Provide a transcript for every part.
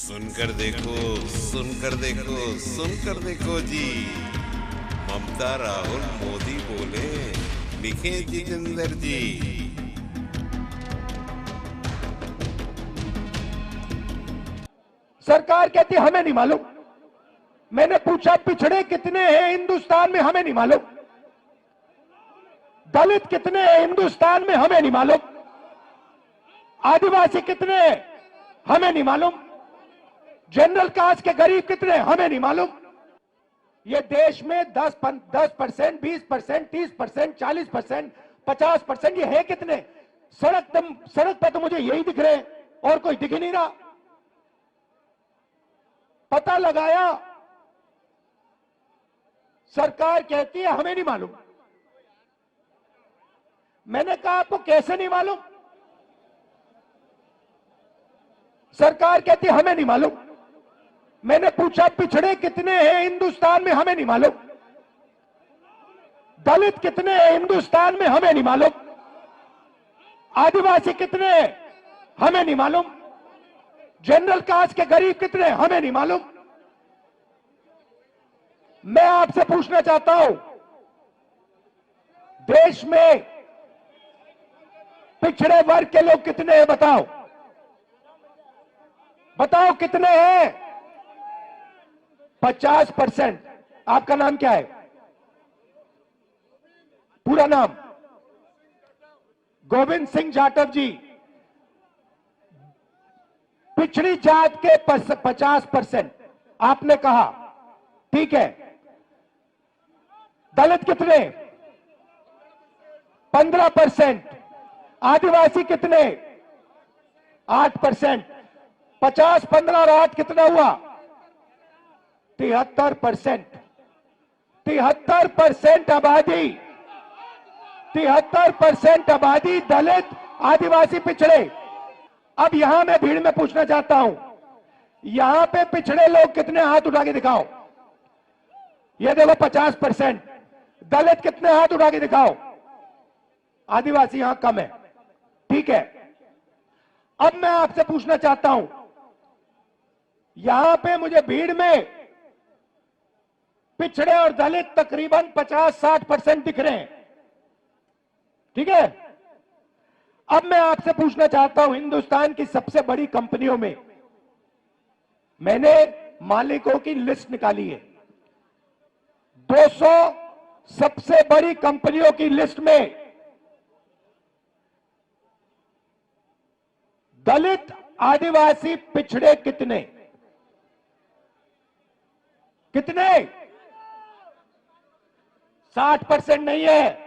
सुनकर देखो, सुनकर देखो, सुनकर देखो जी। ममता राहुल मोदी बोले, लिखे जितेंद्र जी। सरकार कहती हमें नहीं मालूम। मैंने पूछा पिछड़े कितने हैं हिंदुस्तान में, हमें नहीं मालूम। दलित कितने हैं हिंदुस्तान में, हमें नहीं मालूम। आदिवासी कितने हैं, हमें नहीं मालूम। जनरल कास्ट के गरीब कितने हैं, हमें नहीं मालूम। ये देश में 10%, 20%, 30%, 40%, 50%, ये है कितने? सड़क पे तो मुझे यही दिख रहे हैं और कोई दिख ही नहीं रहा। पता लगाया, सरकार कहती है हमें नहीं मालूम। मैंने कहा आपको कैसे नहीं मालूम? सरकार कहती है हमें नहीं मालूम। मैंने पूछा पिछड़े कितने हैं हिंदुस्तान में, हमें नहीं मालूम। दलित कितने हैं हिंदुस्तान में, हमें नहीं मालूम। आदिवासी कितने हैं, हमें नहीं मालूम। जनरल कास्ट के गरीब कितने हैं, हमें नहीं मालूम। मैं आपसे पूछना चाहता हूं, देश में पिछड़े वर्ग के लोग कितने हैं? बताओ बताओ कितने हैं? 50%। आपका नाम क्या है? पूरा नाम? गोविंद सिंह जाटव जी। पिछड़ी जात के 50% आपने कहा, ठीक है। दलित कितने? 15%। आदिवासी कितने? 8%। 50, 15 और 8 कितना हुआ? 73%। 73% आबादी, 73% आबादी दलित, आदिवासी, पिछड़े। अब यहां मैं भीड़ में पूछना चाहता हूं, यहां पे पिछड़े लोग कितने? हाथ उठा के दिखाओ। ये देखो 50%। दलित कितने? हाथ उठा के दिखाओ। आदिवासी यहां कम है, ठीक है। अब मैं आपसे पूछना चाहता हूं, यहां पे मुझे भीड़ में पिछड़े और दलित तकरीबन 50-60% दिख रहे हैं, ठीक है। अब मैं आपसे पूछना चाहता हूं, हिंदुस्तान की सबसे बड़ी कंपनियों में मैंने मालिकों की लिस्ट निकाली है। 200 सबसे बड़ी कंपनियों की लिस्ट में दलित, आदिवासी, पिछड़े कितने? कितने? 60% नहीं है।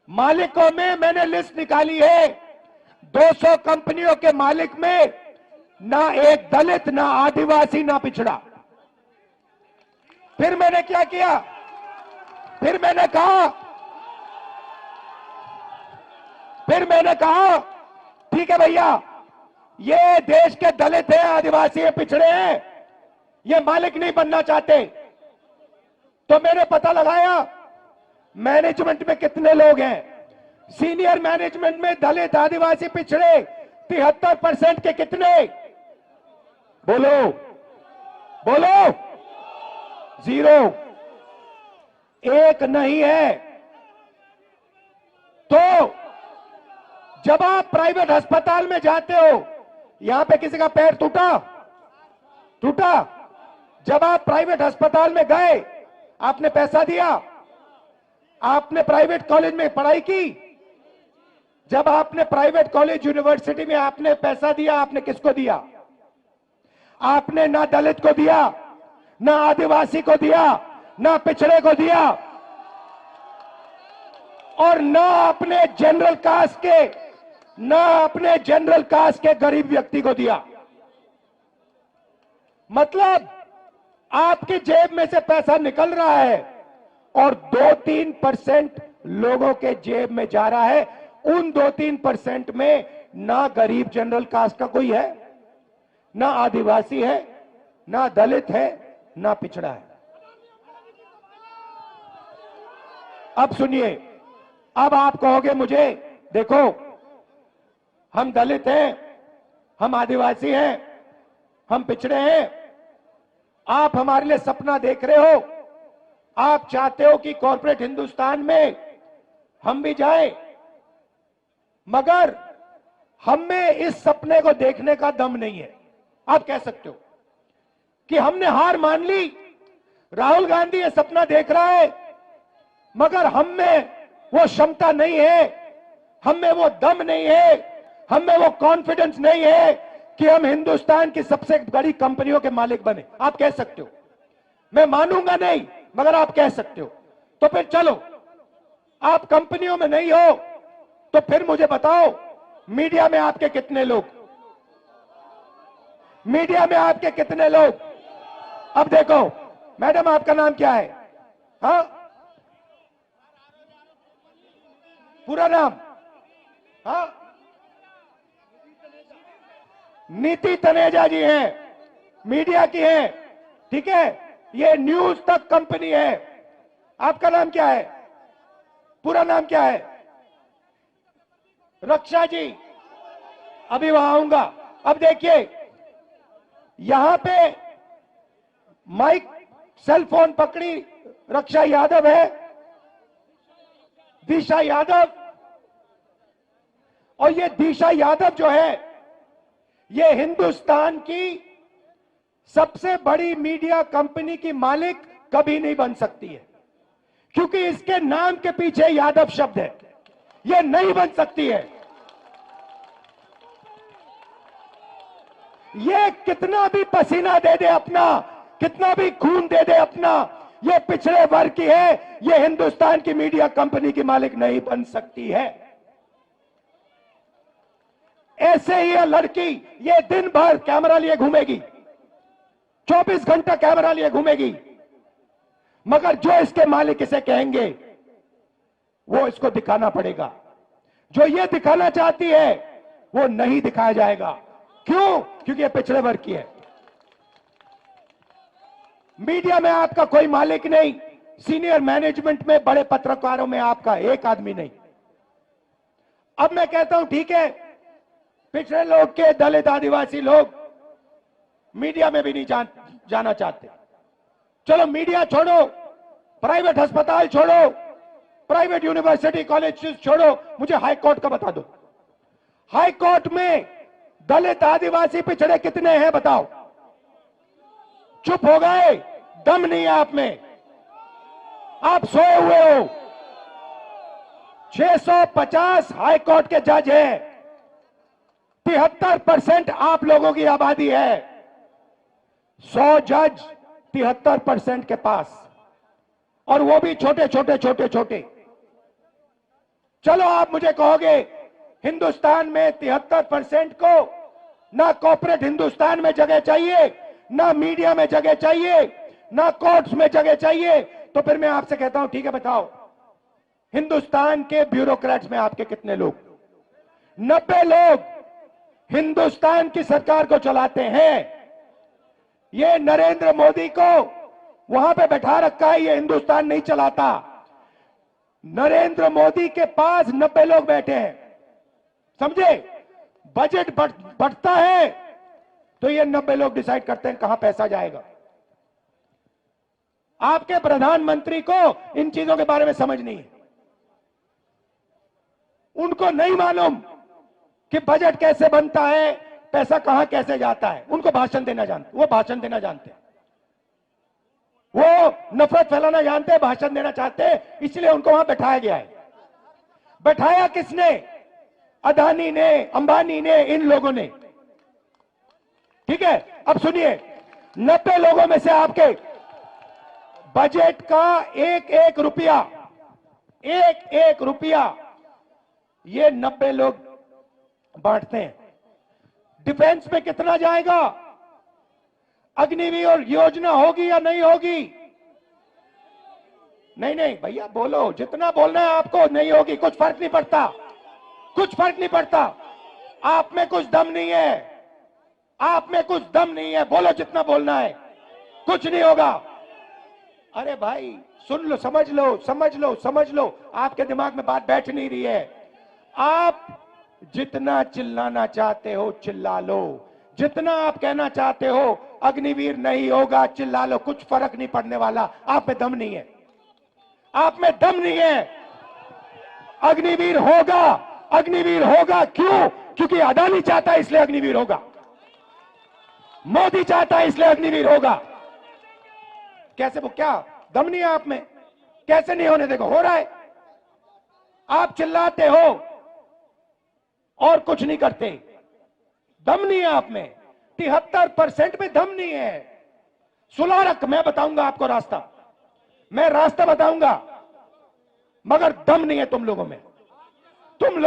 मालिकों में मैंने लिस्ट निकाली है, 200 कंपनियों के मालिक में ना एक दलित, ना आदिवासी, ना पिछड़ा। फिर मैंने क्या किया? फिर मैंने कहा ठीक है भैया, ये देश के दलित हैं, आदिवासी हैं, पिछड़े हैं, ये मालिक नहीं बनना चाहते। तो मैंने पता लगाया मैनेजमेंट में कितने लोग हैं। सीनियर मैनेजमेंट में दलित, आदिवासी, पिछड़े 73% के कितने? बोलो बोलो। 0, एक नहीं है। तो जब आप प्राइवेट अस्पताल में जाते हो, यहां पे किसी का पैर टूटा, जब आप प्राइवेट अस्पताल में गए, आपने पैसा दिया, आपने प्राइवेट कॉलेज में पढ़ाई की। जब आपने प्राइवेट कॉलेज, यूनिवर्सिटी में आपने पैसा दिया, आपने किसको दिया? आपने ना दलित को दिया, ना आदिवासी को दिया, ना पिछड़े को दिया, और ना अपने जनरल कास्ट के गरीब व्यक्ति को दिया। मतलब आपकी जेब में से पैसा निकल रहा है और 2-3% लोगों के जेब में जा रहा है। उन 2-3% में ना गरीब जनरल कास्ट का कोई है, ना आदिवासी है, ना दलित है, ना पिछड़ा है। अब सुनिए, अब आप कहोगे मुझे, देखो हम दलित हैं, हम आदिवासी हैं, हम पिछड़े हैं। आप हमारे लिए सपना देख रहे हो, आप चाहते हो कि कॉर्पोरेट हिंदुस्तान में हम भी जाएं, मगर हम में इस सपने को देखने का दम नहीं है। आप कह सकते हो कि हमने हार मान ली, राहुल गांधी ये सपना देख रहा है, मगर हम में वो क्षमता नहीं है, हम में वो दम नहीं है, हम में वो कॉन्फिडेंस नहीं है कि हम हिंदुस्तान की सबसे बड़ी कंपनियों के मालिक बने। आप कह सकते हो, मैं मानूंगा नहीं, मगर आप कह सकते हो। तो फिर चलो, आप कंपनियों में नहीं हो तो फिर मुझे बताओ, मीडिया में आपके कितने लोग, मीडिया में आपके कितने लोग? अब देखो मैडम, आपका नाम क्या है? हाँ, पूरा नाम? हाँ, नीति तनेजा जी हैं, मीडिया की हैं, ठीक है। ये न्यूज तक कंपनी है। आपका नाम क्या है? पूरा नाम क्या है? रक्षा जी, अभी वहां आऊंगा। अब देखिए, यहां पे माइक, सेल फोन पकड़ी रक्षा यादव है, दिशा यादव। और ये दिशा यादव जो है, ये हिंदुस्तान की सबसे बड़ी मीडिया कंपनी की मालिक कभी नहीं बन सकती है, क्योंकि इसके नाम के पीछे यादव शब्द है। ये नहीं बन सकती है। ये कितना भी पसीना दे दे अपना, कितना भी खून दे दे अपना, ये पिछड़े वर्ग की है, ये हिंदुस्तान की मीडिया कंपनी की मालिक नहीं बन सकती है। ऐसे ही ये लड़की, ये दिन भर कैमरा लिए घूमेगी, 24 घंटा कैमरा लिए घूमेगी, मगर जो इसके मालिक इसे कहेंगे वो इसको दिखाना पड़ेगा। जो ये दिखाना चाहती है वो नहीं दिखाया जाएगा। क्यों? क्योंकि ये पिछड़े वर्ग की है। मीडिया में आपका कोई मालिक नहीं, सीनियर मैनेजमेंट में, बड़े पत्रकारों में आपका एक आदमी नहीं। अब मैं कहता हूं ठीक है, पिछड़े लोग के, दलित आदिवासी लोग मीडिया में भी नहीं जाना चाहते। चलो मीडिया छोड़ो, प्राइवेट अस्पताल छोड़ो, प्राइवेट यूनिवर्सिटी कॉलेज छोड़ो, मुझे हाई कोर्ट का बता दो। हाई कोर्ट में दलित आदिवासी पिछड़े कितने हैं बताओ? चुप हो गए, दम नहीं है आप में, आप सोए हुए हो। 650 हाई कोर्ट के जज हैं, 73% आप लोगों की आबादी है, 100 जज 73% के पास, और वो भी छोटे छोटे छोटे छोटे। चलो आप मुझे कहोगे हिंदुस्तान में 73% को ना कॉर्पोरेट हिंदुस्तान में जगह चाहिए, ना मीडिया में जगह चाहिए, ना कोर्ट्स में जगह चाहिए, तो फिर मैं आपसे कहता हूं ठीक है, बताओ हिंदुस्तान के ब्यूरोक्रेट्स में आपके कितने लोग? 90 लोग हिंदुस्तान की सरकार को चलाते हैं। ये नरेंद्र मोदी को वहां पे बैठा रखा है, ये हिंदुस्तान नहीं चलाता। नरेंद्र मोदी के पास 90 लोग बैठे हैं, समझे? बजट बढ़ता है तो ये 90 लोग डिसाइड करते हैं कहां पैसा जाएगा। आपके प्रधानमंत्री को इन चीजों के बारे में समझ नहीं है। उनको नहीं मालूम कि बजट कैसे बनता है, पैसा कहां कैसे जाता है। उनको भाषण देना जानते, वो भाषण देना जानते हैं, वो नफरत फैलाना जानते हैं, भाषण देना चाहते हैं, इसलिए उनको वहां बैठाया गया है। बैठाया किसने? अदानी ने, अंबानी ने, इन लोगों ने। ठीक है, अब सुनिए, 90 लोगों में से आपके बजट का एक एक रुपया ये 90 लोग बांटते हैं। डिफेंस में कितना जाएगा? अग्निवीर योजना होगी या नहीं होगी? नहीं नहीं भैया बोलो, जितना बोलना है आपको। नहीं होगी, कुछ फर्क नहीं पड़ता, कुछ फर्क नहीं पड़ता। आप में कुछ दम नहीं है, आप में कुछ दम नहीं है, बोलो जितना बोलना है, कुछ नहीं होगा। अरे भाई सुन लो, समझ लो, समझ लो, समझ लो, आपके दिमाग में बात बैठ नहीं रही है। आप जितना चिल्लाना चाहते हो चिल्ला लो, जितना आप कहना चाहते हो अग्निवीर नहीं होगा, चिल्ला लो, कुछ फर्क नहीं पड़ने वाला। आप में दम नहीं है, आप में दम नहीं है। अग्निवीर होगा, अग्निवीर होगा। क्यों? क्योंकि अदानी चाहता है इसलिए अग्निवीर होगा, मोदी चाहता है इसलिए अग्निवीर होगा। कैसे? वो क्या दम नहीं है आप में? कैसे नहीं होने? देखो हो रहा है। आप चिल्लाते हो और कुछ नहीं करते, दम नहीं है आप में। 73% में दम नहीं है। सुलह रख, मैं बताऊंगा आपको रास्ता, मैं रास्ता बताऊंगा, मगर दम नहीं है तुम लोगों में। तुम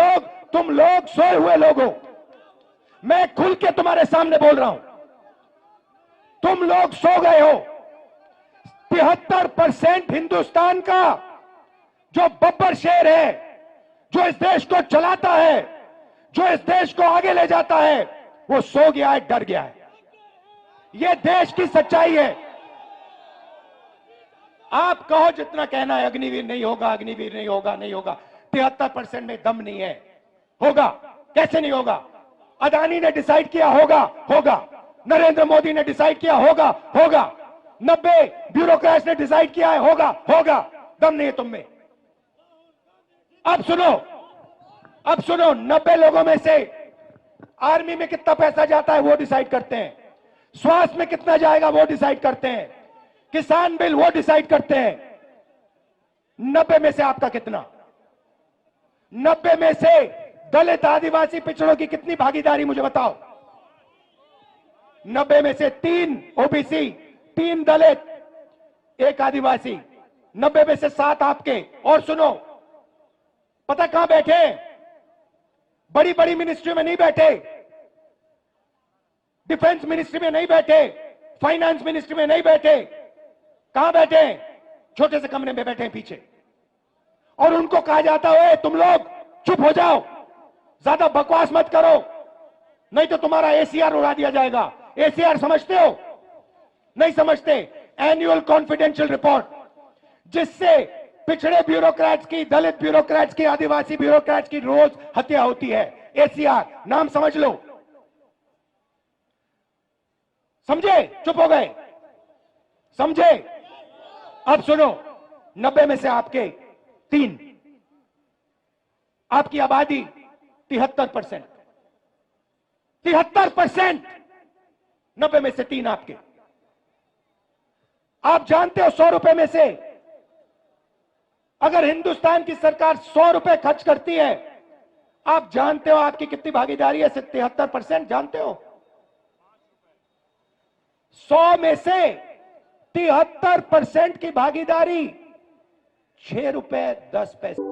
लोग सोए हुए लोग हो। मैं खुल के तुम्हारे सामने बोल रहा हूं, तुम लोग सो गए हो। 73% हिंदुस्तान का जो बब्बर शेर है, जो इस देश को चलाता है, जो इस देश को आगे ले जाता है, वो सो गया है, डर गया है। ये देश की सच्चाई है। आप कहो जितना कहना है अग्निवीर नहीं होगा, अग्निवीर नहीं होगा, नहीं होगा। 73% में दम नहीं है। होगा, कैसे नहीं होगा? अदानी ने डिसाइड किया होगा, होगा। नरेंद्र मोदी ने डिसाइड किया होगा, होगा। 90 ब्यूरोक्रेट्स ने डिसाइड किया है, होगा, होगा। दम नहीं है तुम में। अब सुनो, अब सुनो, 90 लोगों में से आर्मी में कितना पैसा जाता है वो डिसाइड करते हैं, स्वास्थ्य में कितना जाएगा वो डिसाइड करते हैं, किसान बिल वो डिसाइड करते हैं। 90 में से आपका कितना? 90 में से दलित, आदिवासी, पिछड़ों की कितनी भागीदारी मुझे बताओ? 90 में से 3 ओबीसी, 3 दलित, 1 आदिवासी, 90 में से 7 आपके। और सुनो, पता कहां बैठे? बड़ी बड़ी मिनिस्ट्री में नहीं बैठे, डिफेंस मिनिस्ट्री में नहीं बैठे, फाइनेंस मिनिस्ट्री में नहीं बैठे। कहां बैठे? छोटे से कमरे में बैठे हैं पीछे। और उनको कहा जाता है तुम लोग चुप हो जाओ, ज्यादा बकवास मत करो, नहीं तो तुम्हारा एसीआर उड़ा दिया जाएगा। एसीआर समझते हो? नहीं समझते। एनुअल कॉन्फिडेंशियल रिपोर्ट, जिससे पिछड़े ब्यूरोक्रेट्स की, दलित ब्यूरोक्रेट्स की, आदिवासी ब्यूरोक्रेट्स की रोज हत्या होती है। एसीआर नाम समझ लो। समझे? चुप हो गए? समझे? अब सुनो, 90 में से आपके 3, आपकी आबादी 73%, 73%, 90 में से 3 आपके। आप जानते हो 100 रुपए में से अगर हिंदुस्तान की सरकार 100 रुपए खर्च करती है, आप जानते हो आपकी कितनी भागीदारी है? 73%। जानते हो? 100 में से 73% की भागीदारी 6 रुपए 10 पैसे।